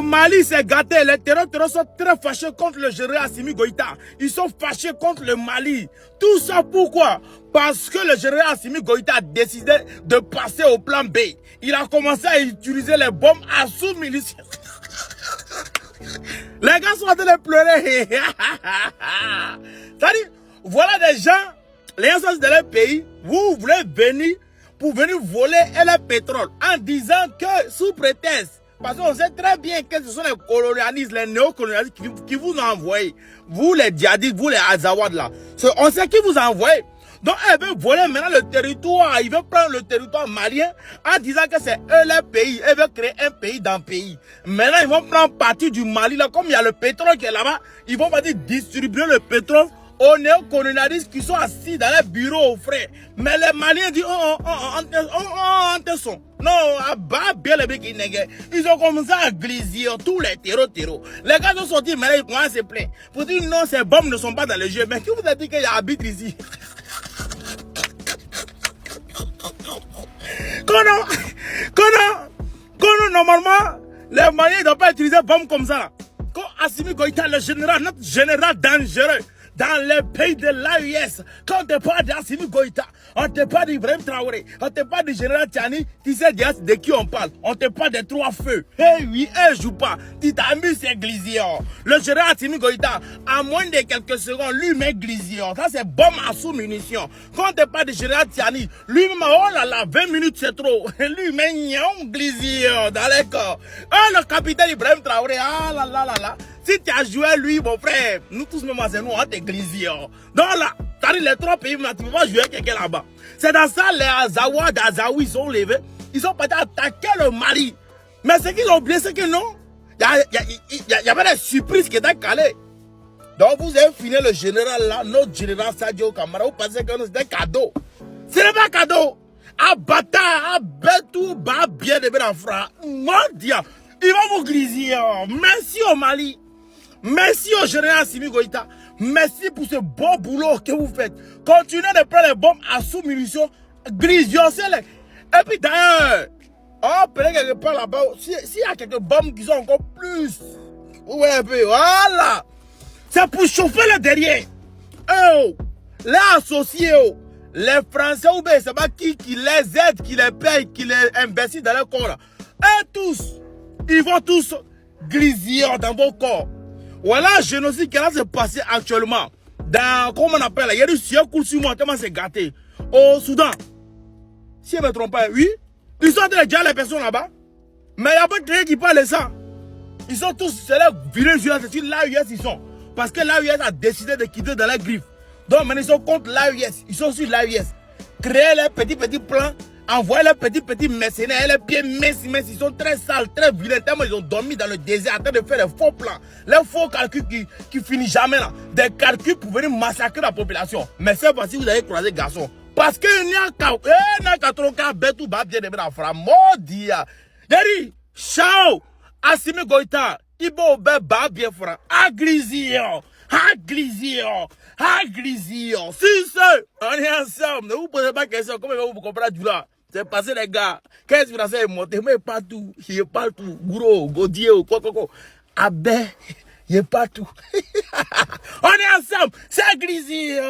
Mali s'est gâté. Les terroristes sont très fâchés contre le général Assimi Goïta. Ils sont fâchés contre le Mali. Tout ça pourquoi? Parce que le général Assimi Goïta a décidé de passer au plan B. Il a commencé à utiliser les bombes à sous-munitions. Les gars sont en train de pleurer. C'est-à-dire, voilà des gens, les gens sont dans leur pays, vous voulez venir pour venir voler le pétrole en disant que sous prétexte, parce qu'on sait très bien que ce sont les colonialistes, les néocolonialistes qui vous ont envoyé. Vous les djihadistes, vous les Azawad là. On sait qui vous a envoyé. Donc, ils veulent voler maintenant le territoire, ils veulent prendre le territoire malien en disant que c'est eux leur pays, ils veulent créer un pays dans le pays. Maintenant, ils vont prendre partie du Mali, là, comme il y a le pétrole qui est là-bas, ils vont pas dire distribuer le pétrole aux néocolonialistes qui sont assis dans les bureaux, frère. Mais les Maliens disent, non, bien les mecs, ils ont commencé à glisser tous les terreaux. Les gars sont sortis, mais là, ils commencent à se plaindre. Pour dire, non, ces bombes ne sont pas dans le jeu. Mais qui vous a dit qu'il y a habite ici? Normalement, les Maliens ne doivent pas utiliser bombes comme ça. Quand Assimi Goïta, le général, notre général dangereux, dans les pays de l'AUS, quand on te parle d'Assimi Goïta, on te parle d'Ibrahim Traoré, on te parle du général Tiani, tu sais de qui on parle. On te parle des trois feux. Eh oui, joue pas. Tu t'as mis c'est Glision. Le général Assimi Goïta, à moins de quelques secondes, lui met Glision. Ça c'est bombe à sous-munitions. Quand on te parle du général Tiani, lui-même, oh là là, 20 minutes c'est trop. Lui met Nyon Glision dans les corps. Oh, le capitaine Ibrahim Traoré, ah là là là là. Si tu as joué lui, mon frère, nous tous même c'est nous, on t'église. Donc là, t'as dit les trois pays, mais tu ne peux pas jouer quelqu'un là-bas. C'est dans ça, les Azawad, Azawi, ils sont levés, ils sont partis attaquer le Mali. Mais ce qu'ils ont oublié, c'est que non, il y avait des surprises qui étaient calées. Donc vous avez fini le général là, notre général Sadio Kamara, vous pensez que c'était cadeau. Ce n'est pas cadeau. Abata, abetou, ba bien de bien en franc. Mon Dieu, ils vont vous griser. Merci au Mali. Merci au général Assimi Goïta. Merci pour ce bon boulot que vous faites. Continuez de prendre les bombes à sous-munitions. Grisioncez-les. Et puis d'ailleurs, on peut quelque part là-bas. S'il y a quelques bombes qui sont encore plus. Ouais, puis voilà. C'est pour chauffer le derrière. Oh, les associés, oh, les Français ou bien c'est pas qui les aide, qui les paye, qui les investit dans leur corps. Et tous, ils vont tous griser dans vos corps. Voilà le génocide qui va se passer actuellement. Dans, comment on appelle, il y a du ciel coule sur moi, tellement c'est gâté. Au Soudan, si je ne me trompe pas, oui, ils sont en train de dire les personnes là-bas. Mais il n'y a pas de rien qui parle de ça. Ils sont tous, c'est là, villages, c'est sur l'AUS, ils sont. Parce que l'AUS a décidé de quitter dans la griffe. Donc maintenant, ils sont contre l'AUS. Ils sont sur l'AUS. Créer les petits plans. Envoyer les petits mercenaires, les pieds minces, ils sont très sales, très vilains, tellement ils ont dormi dans le désert en train de faire des faux plans, les faux calculs qui finissent jamais là, des calculs pour venir massacrer la population. Mais c'est pas si vous avez croisé garçon, parce qu'il n'y a qu'à trop qu'à bête ou bien de la femme, maudit. Yeri, ciao, Assimi Goïta, Ibo Beba bien franc, Aglisio, si c'est, on est ensemble, ne vous posez pas de questions, comment vous comprenez du là? C'est passé les gars, 15 Français est monté, mais partout, il est partout, gros, godier, quoi. Abbé, il est partout. On est ensemble, c'est Grisio.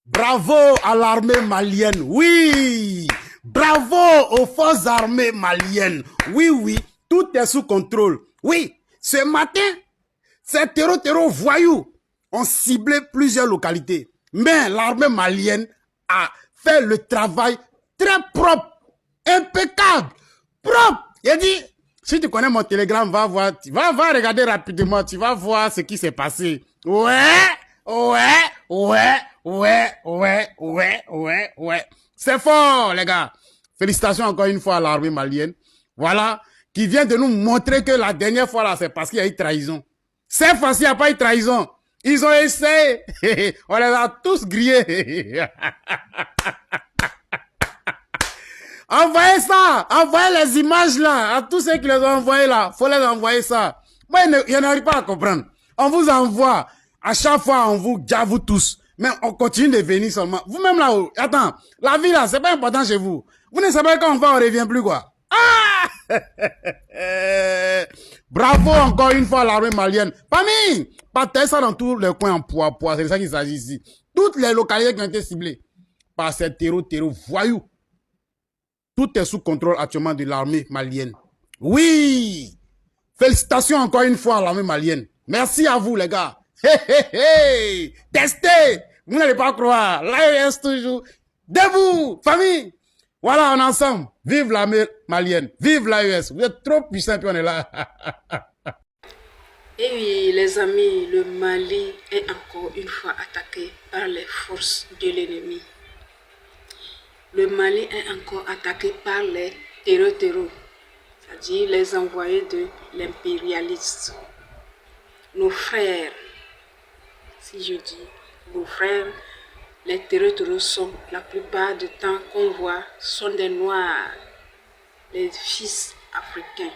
Bravo à l'armée malienne, oui. Bravo aux forces armées maliennes, oui, tout est sous contrôle. Oui, ce matin, ces terreaux voyous ont ciblé plusieurs localités. Mais l'armée malienne a fait le travail très propre, impeccable, propre. Il dit, si tu connais mon télégramme, va voir, va regarder rapidement, tu vas voir ce qui s'est passé. Ouais. C'est fort, les gars. Félicitations encore une fois à l'armée malienne. Voilà, qui vient de nous montrer que la dernière fois là, c'est parce qu'il y a eu trahison. Cette fois-ci, il n'y a pas eu trahison. Ils ont essayé. On les a tous grillés. Envoyez ça. Envoyez les images là. À tous ceux qui les ont envoyés là. Faut les envoyer ça. Moi, je n'arrive pas à comprendre. On vous envoie. À chaque fois, on vous dit vous tous. Mais on continue de venir seulement. Vous-même là-haut. Attends. La vie là, c'est pas important chez vous. Vous ne savez pas quand on va, on revient plus quoi. Ah! Bravo encore une fois à l'armée malienne. Famille, partagez ça dans tous les coins en poids. C'est de ça qu'il s'agit ici. Toutes les localités qui ont été ciblées par ces terroristes voyous. Tout est sous contrôle actuellement de l'armée malienne. Oui! Félicitations encore une fois à l'armée malienne. Merci à vous les gars. Hey! Testez! Vous n'allez pas croire. L'AES toujours. Debout! Famille! Voilà, on est ensemble. Vive l'armée malienne. Vive l'AES. Vous êtes trop puissants puis on est là. Et oui, les amis, le Mali est encore une fois attaqué par les forces de l'ennemi. Le Mali est encore attaqué par les terreurs, c'est-à-dire les envoyés de l'impérialiste. Nos frères, si je dis nos frères, les terreurs sont, la plupart du temps qu'on voit, sont des Noirs, les fils africains.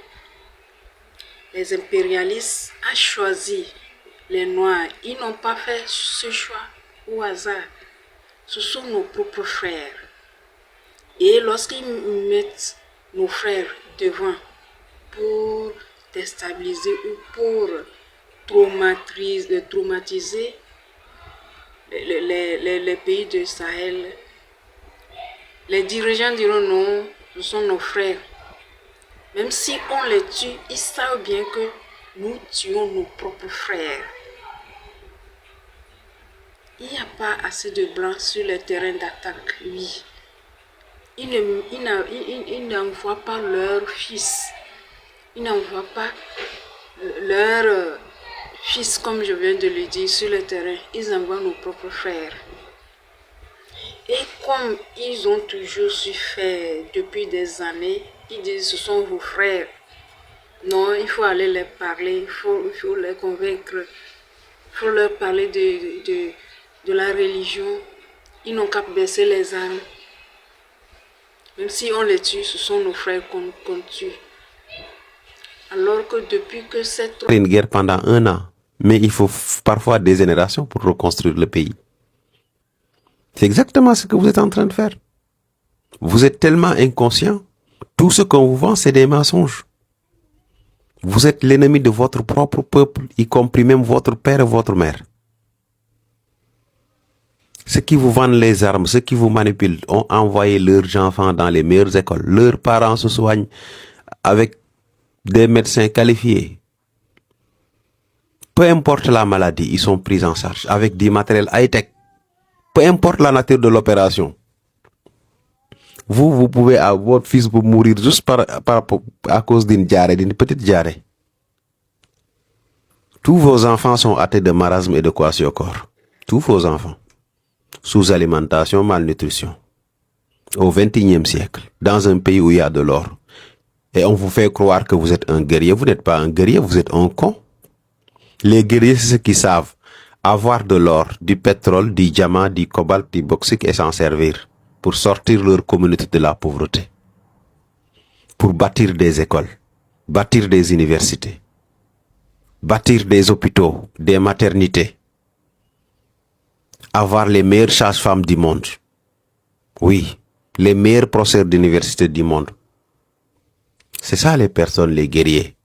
Les impérialistes ont choisi les Noirs. Ils n'ont pas fait ce choix au hasard. Ce sont nos propres frères. Et lorsqu'ils mettent nos frères devant pour déstabiliser ou pour traumatiser les pays de Sahel, les dirigeants diront non, ce sont nos frères. Même si on les tue, ils savent bien que nous tuons nos propres frères. Il n'y a pas assez de blancs sur le terrain d'attaque, oui. Ils n'envoient pas leurs fils. Ils n'envoient pas leurs fils, comme je viens de le dire, sur le terrain. Ils envoient nos propres frères. Et comme ils ont toujours su faire depuis des années, ils disent ce sont vos frères. Non, il faut aller les parler, il faut les convaincre, il faut leur parler de la religion. Ils n'ont qu'à baisser les armes. Même si on les tue, ce sont nos frères qu'on tue. Alors que depuis que cette... Une guerre pendant 1 an, mais il faut parfois des générations pour reconstruire le pays. C'est exactement ce que vous êtes en train de faire. Vous êtes tellement inconscient. Tout ce qu'on vous vend, c'est des mensonges. Vous êtes l'ennemi de votre propre peuple, y compris même votre père et votre mère. Ceux qui vous vendent les armes, ceux qui vous manipulent, ont envoyé leurs enfants dans les meilleures écoles. Leurs parents se soignent avec des médecins qualifiés. Peu importe la maladie, ils sont pris en charge avec du matériel high-tech. Peu importe la nature de l'opération. Vous pouvez avoir votre fils pour mourir juste à cause d'une petite diarrhée. Tous vos enfants sont atteints de marasme et de kwashiorkor. Tous vos enfants. Sous-alimentation, malnutrition. Au XXIe siècle, dans un pays où il y a de l'or. Et on vous fait croire que vous êtes un guerrier. Vous n'êtes pas un guerrier, vous êtes un con. Les guerriers, c'est ceux qui savent avoir de l'or, du pétrole, du diamant, du cobalt, du bauxite et s'en servir pour sortir leur communauté de la pauvreté. Pour bâtir des écoles, bâtir des universités, bâtir des hôpitaux, des maternités. Avoir les meilleures sages-femmes du monde. Oui, les meilleurs professeurs d'université du monde. C'est ça les personnes, les guerriers.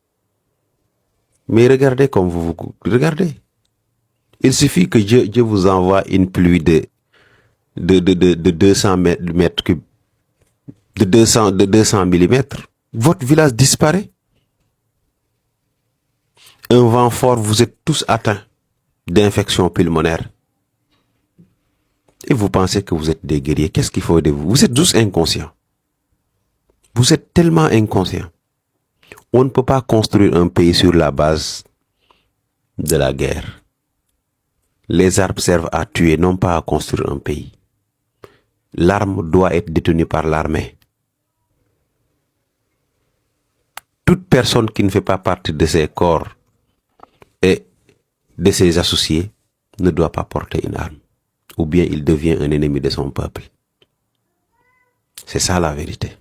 Mais regardez comme regardez. Il suffit que Dieu vous envoie une pluie de 200 mètres cubes, de 200 millimètres. Votre village disparaît. Un vent fort, vous êtes tous atteints d'infections pulmonaires. Et vous pensez que vous êtes des guerriers. Qu'est-ce qu'il faut de vous? Vous êtes tous inconscients. Vous êtes tellement inconscients. On ne peut pas construire un pays sur la base de la guerre. Les armes servent à tuer, non pas à construire un pays. L'arme doit être détenue par l'armée. Toute personne qui ne fait pas partie de ses corps et de ses associés ne doit pas porter une arme. Ou bien il devient un ennemi de son peuple. C'est ça la vérité.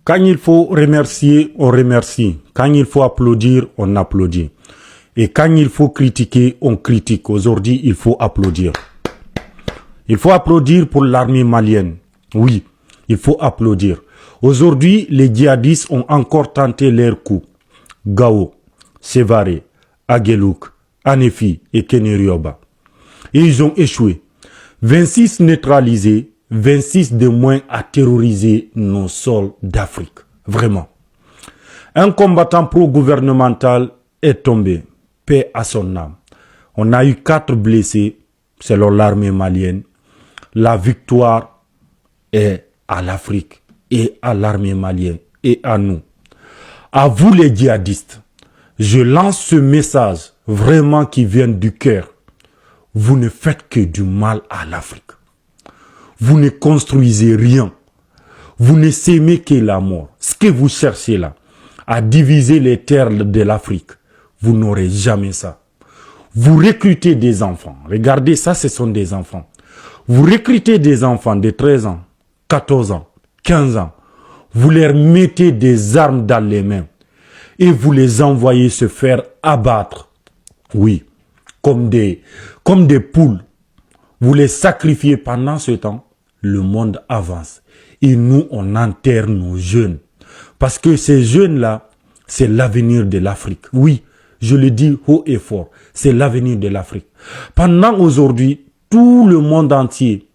Quand il faut remercier, on remercie. Quand il faut applaudir, on applaudit. Et quand il faut critiquer, on critique. Aujourd'hui, il faut applaudir. Il faut applaudir pour l'armée malienne. Oui, il faut applaudir. Aujourd'hui, les djihadistes ont encore tenté leur coup. Gao, Sévaré, Aguelouk, Anefi et Kenerioba. Et ils ont échoué. 26 neutralisés, 26 de moins à terroriser nos sols d'Afrique. Vraiment. Un combattant pro-gouvernemental est tombé. Paix à son âme. On a eu 4 blessés selon l'armée malienne. La victoire est à l'Afrique et à l'armée malienne et à nous. À vous les djihadistes, je lance ce message vraiment qui vient du cœur. Vous ne faites que du mal à l'Afrique. Vous ne construisez rien. Vous ne s'aimez que la mort. Ce que vous cherchez là, à diviser les terres de l'Afrique, vous n'aurez jamais ça. Vous recrutez des enfants. Regardez, ça, ce sont des enfants. Vous recrutez des enfants de 13 ans, 14 ans, 15 ans. Vous leur mettez des armes dans les mains et vous les envoyez se faire abattre. Oui, comme des poules. Vous les sacrifiez pendant ce temps. Le monde avance. Et nous, on enterre nos jeunes. Parce que ces jeunes-là, c'est l'avenir de l'Afrique. Oui, je le dis haut et fort. C'est l'avenir de l'Afrique. Pendant aujourd'hui, tout le monde entier,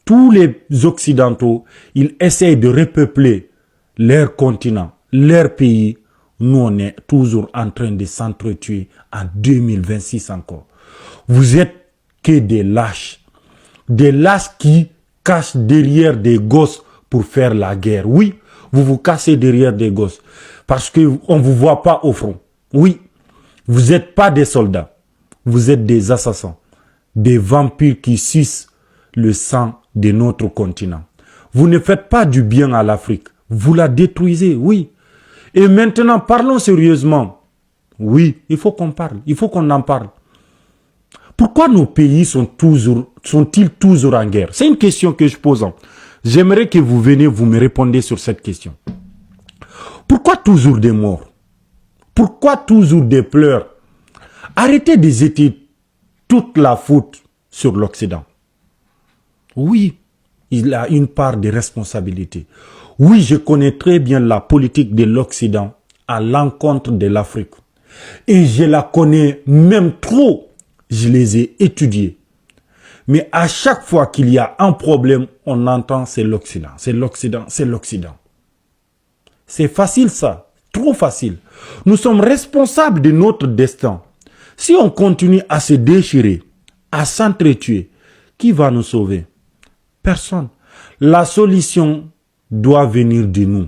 tous les Occidentaux, ils essayent de repeupler leur continent, leur pays. Nous, on est toujours en train de s'entretuer en 2026 encore. Vous êtes que des lâches. Des lâches qui cachent derrière des gosses pour faire la guerre. Oui, vous vous cachez derrière des gosses parce qu'on ne vous voit pas au front. Oui, vous n'êtes pas des soldats. Vous êtes des assassins, des vampires qui sucent le sang de notre continent. Vous ne faites pas du bien à l'Afrique. Vous la détruisez, oui. Et maintenant, parlons sérieusement. Oui, il faut qu'on parle. Il faut qu'on en parle. Pourquoi nos pays sont-ils toujours en guerre? C'est une question que je pose. J'aimerais que vous veniez, vous me répondez sur cette question. Pourquoi toujours des morts? Pourquoi toujours des pleurs? Arrêtez de jeter toute la faute sur l'Occident. Oui, il a une part de responsabilité. Oui, je connais très bien la politique de l'Occident à l'encontre de l'Afrique. Et je la connais même trop. Je les ai étudiés. Mais à chaque fois qu'il y a un problème, on entend c'est l'Occident, c'est l'Occident, c'est l'Occident. C'est facile ça, trop facile. Nous sommes responsables de notre destin. Si on continue à se déchirer, à s'entretuer, qui va nous sauver? Personne. La solution doit venir de nous.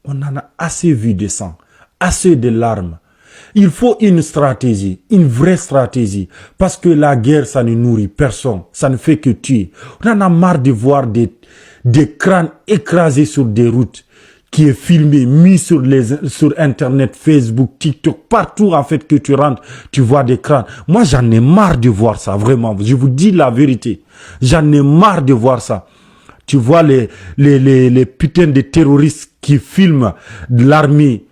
On en a assez vu de sang, assez de larmes. Il faut une stratégie, une vraie stratégie. Parce que la guerre, ça ne nourrit personne. Ça ne fait que tuer. On en a marre de voir des crânes écrasés sur des routes, qui est filmé, mis sur Internet, Facebook, TikTok, partout en fait que tu rentres, tu vois des crânes. Moi, j'en ai marre de voir ça, vraiment. Je vous dis la vérité. J'en ai marre de voir ça. Tu vois les putains de terroristes qui filment l'armée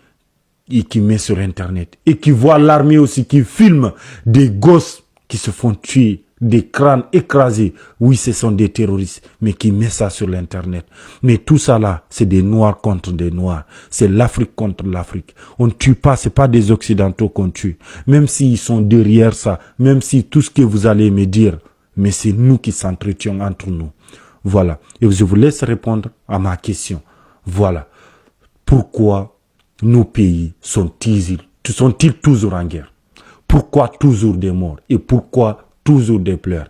et qui met sur Internet. Et qui voit l'armée aussi qui filme des gosses qui se font tuer, des crânes écrasés. Oui, ce sont des terroristes, mais qui met ça sur l'Internet. Mais tout ça là, c'est des Noirs contre des Noirs. C'est l'Afrique contre l'Afrique. On ne tue pas, c'est pas des Occidentaux qu'on tue. Même s'ils sont derrière ça, même si tout ce que vous allez me dire, mais c'est nous qui s'entretuons entre nous. Voilà. Et je vous laisse répondre à ma question. Voilà. Pourquoi nos pays sont-ils toujours en guerre? Pourquoi toujours des morts? Et pourquoi toujours des pleurs?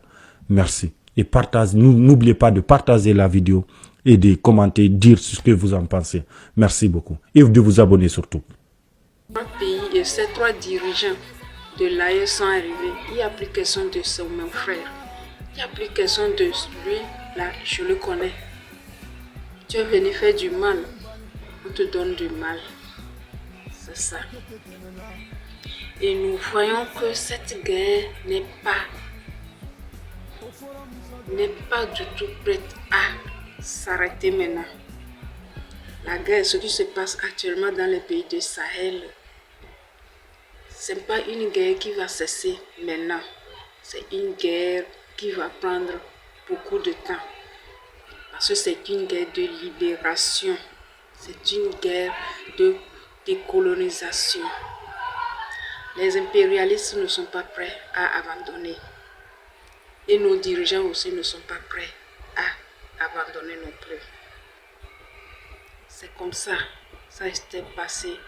Merci. Et n'oubliez pas de partager la vidéo et de commenter, dire ce que vous en pensez. Merci beaucoup. Et de vous abonner surtout. Trois pays et ces 3 dirigeants de l'AE sont arrivés. Il n'y a plus question de son mon frère. Il n'y a plus question de lui. Là, je le connais. Tu es venu faire du mal. On te donne du mal. C'est ça. Et nous voyons que cette guerre n'est pas du tout prête à s'arrêter maintenant. La guerre, ce qui se passe actuellement dans les pays de Sahel, ce n'est pas une guerre qui va cesser maintenant. C'est une guerre qui va prendre beaucoup de temps. Parce que c'est une guerre de libération. C'est une guerre de décolonisation. Les impérialistes ne sont pas prêts à abandonner. Et nos dirigeants aussi ne sont pas prêts à abandonner non plus. C'est comme ça s'était passé.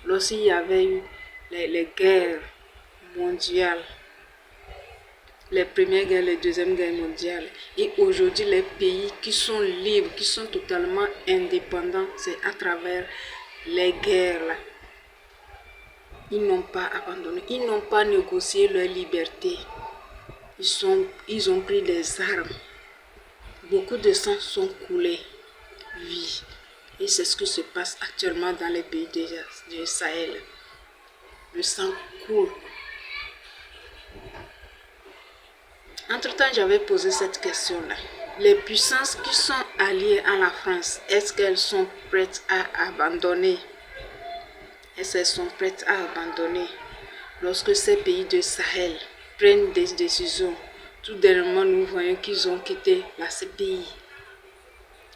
Lorsqu'il y avait eu les guerres mondiales, les premières guerres, les deuxièmes guerres mondiales, et aujourd'hui les pays qui sont libres, qui sont totalement indépendants, c'est à travers les guerres là. Ils n'ont pas abandonné, ils n'ont pas négocié leur liberté. Ils ont pris des armes. Beaucoup de sang sont coulés. Oui. Et c'est ce qui se passe actuellement dans les pays du Sahel. Le sang coule. Entre-temps, j'avais posé cette question-là. Les puissances qui sont alliées à la France, est-ce qu'elles sont prêtes à abandonner? Est-ce qu'elles sont prêtes à abandonner lorsque ces pays de Sahel prennent des décisions? Tout dernièrement, nous voyons qu'ils ont quitté la CPI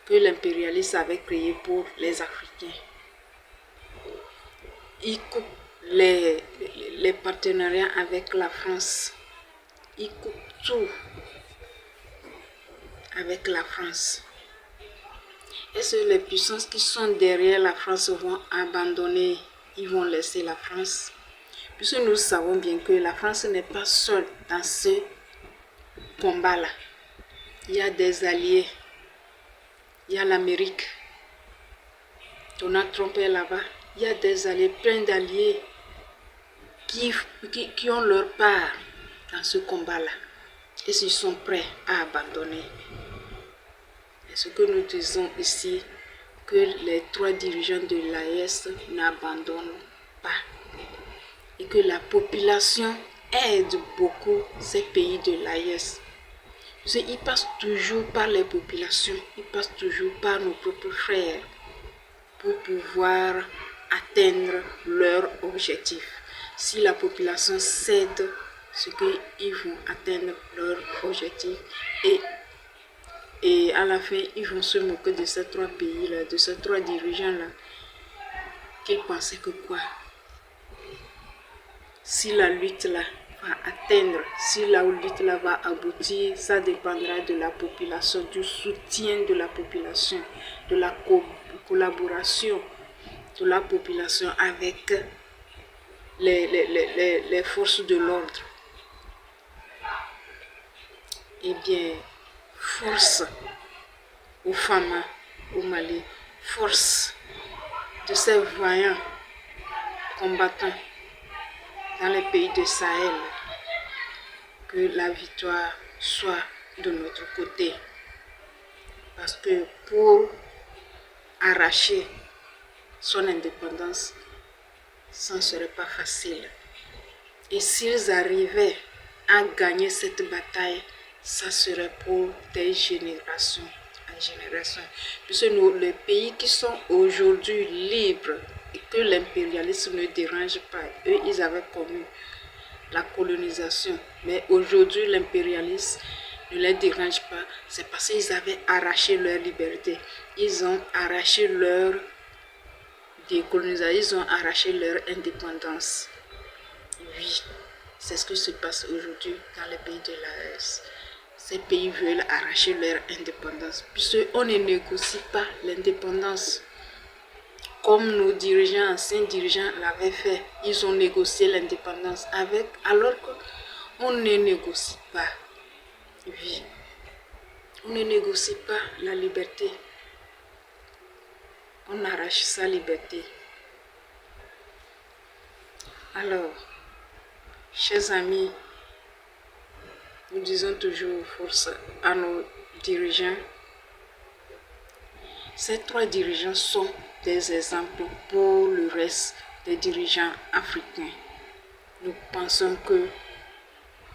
que l'impérialisme avait créé pour les Africains. Ils coupent les partenariats avec la France. Ils coupent tout avec la France. Est-ce que les puissances qui sont derrière la France vont abandonner? Ils vont laisser la France? Puisque nous savons bien que la France n'est pas seule dans ce combat-là. Il y a des alliés. Il y a l'Amérique. Donald Trump est là-bas. Il y a des alliés, plein d'alliés qui ont leur part dans ce combat-là. Et s'ils sont prêts à abandonner. Et ce que nous disons ici, que les 3 dirigeants de l'AES n'abandonnent pas. Et que la population aide beaucoup ces pays de l'AES. Ils passent toujours par les populations, ils passent toujours par nos propres frères pour pouvoir atteindre leur objectif. Si la population cède, c'est qu'ils vont atteindre leur objectif et à la fin, ils vont se moquer de ces 3 pays-là, de ces 3 dirigeants-là, qu'ils pensaient que quoi? Si la lutte-là va atteindre, si la lutte-là va aboutir, ça dépendra de la population, du soutien de la population, de la collaboration de la population avec les forces de l'ordre. Eh bien, force aux femmes au Mali, force de ces vaillants combattants dans les pays de Sahel, que la victoire soit de notre côté. Parce que pour arracher son indépendance, ça ne serait pas facile. Et s'ils arrivaient à gagner cette bataille, ça serait pour des générations en génération. Puisque les pays qui sont aujourd'hui libres et que l'impérialisme ne dérange pas, eux, ils avaient connu la colonisation. Mais aujourd'hui, l'impérialisme ne les dérange pas. C'est parce qu'ils avaient arraché leur liberté. Ils ont arraché leur décolonisation. Ils ont arraché leur indépendance. Oui, c'est ce qui se passe aujourd'hui dans les pays de l'AES. Ces pays veulent arracher leur indépendance, puisqu'on ne négocie pas l'indépendance. Comme nos dirigeants, anciens dirigeants l'avaient fait, ils ont négocié l'indépendance alors qu'on ne négocie pas. Oui, on ne négocie pas la liberté. On arrache sa liberté. Alors, chers amis, nous disons toujours force à nos dirigeants. Ces 3 dirigeants sont des exemples pour le reste des dirigeants africains. Nous pensons que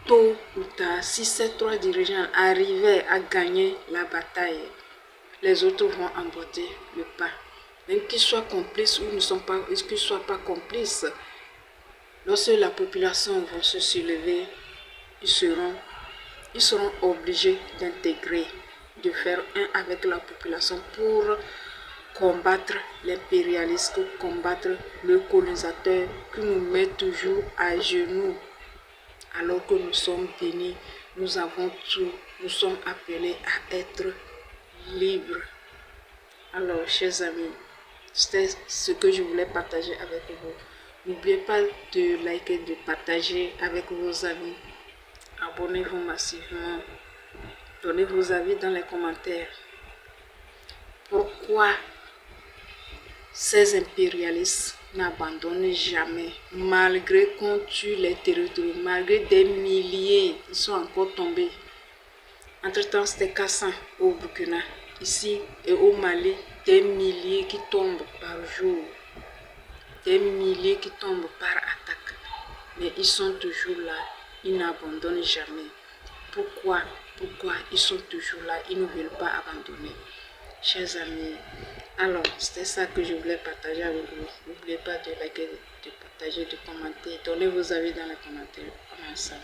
tôt ou tard, si ces 3 dirigeants arrivaient à gagner la bataille, les autres vont emboîter le pas. Même qu'ils soient complices ou qu'ils ne soient pas complices, lorsque la population va se soulever, ils seront obligés d'intégrer, de faire un avec la population pour combattre l'impérialiste, combattre le colonisateur qui nous met toujours à genoux alors que nous sommes bénis, nous avons tout, nous sommes appelés à être libres. Alors, chers amis, c'était ce que je voulais partager avec vous. N'oubliez pas de liker, de partager avec vos amis. Abonnez-vous massivement. Donnez vos avis dans les commentaires. Pourquoi ces impérialistes n'abandonnent jamais, malgré qu'on tue les territoires, malgré des milliers, ils sont encore tombés. Entre-temps, c'était Kassan au Burkina. Ici et au Mali, des milliers qui tombent par jour. Des milliers qui tombent par attaque. Mais ils sont toujours là. Ils n'abandonnent jamais. Pourquoi ils sont toujours là? Ils ne veulent pas abandonner. Chers amis, alors c'était ça que je voulais partager avec vous. N'oubliez pas de liker, de partager, de commenter. Donnez vos avis dans les commentaires. On est ensemble.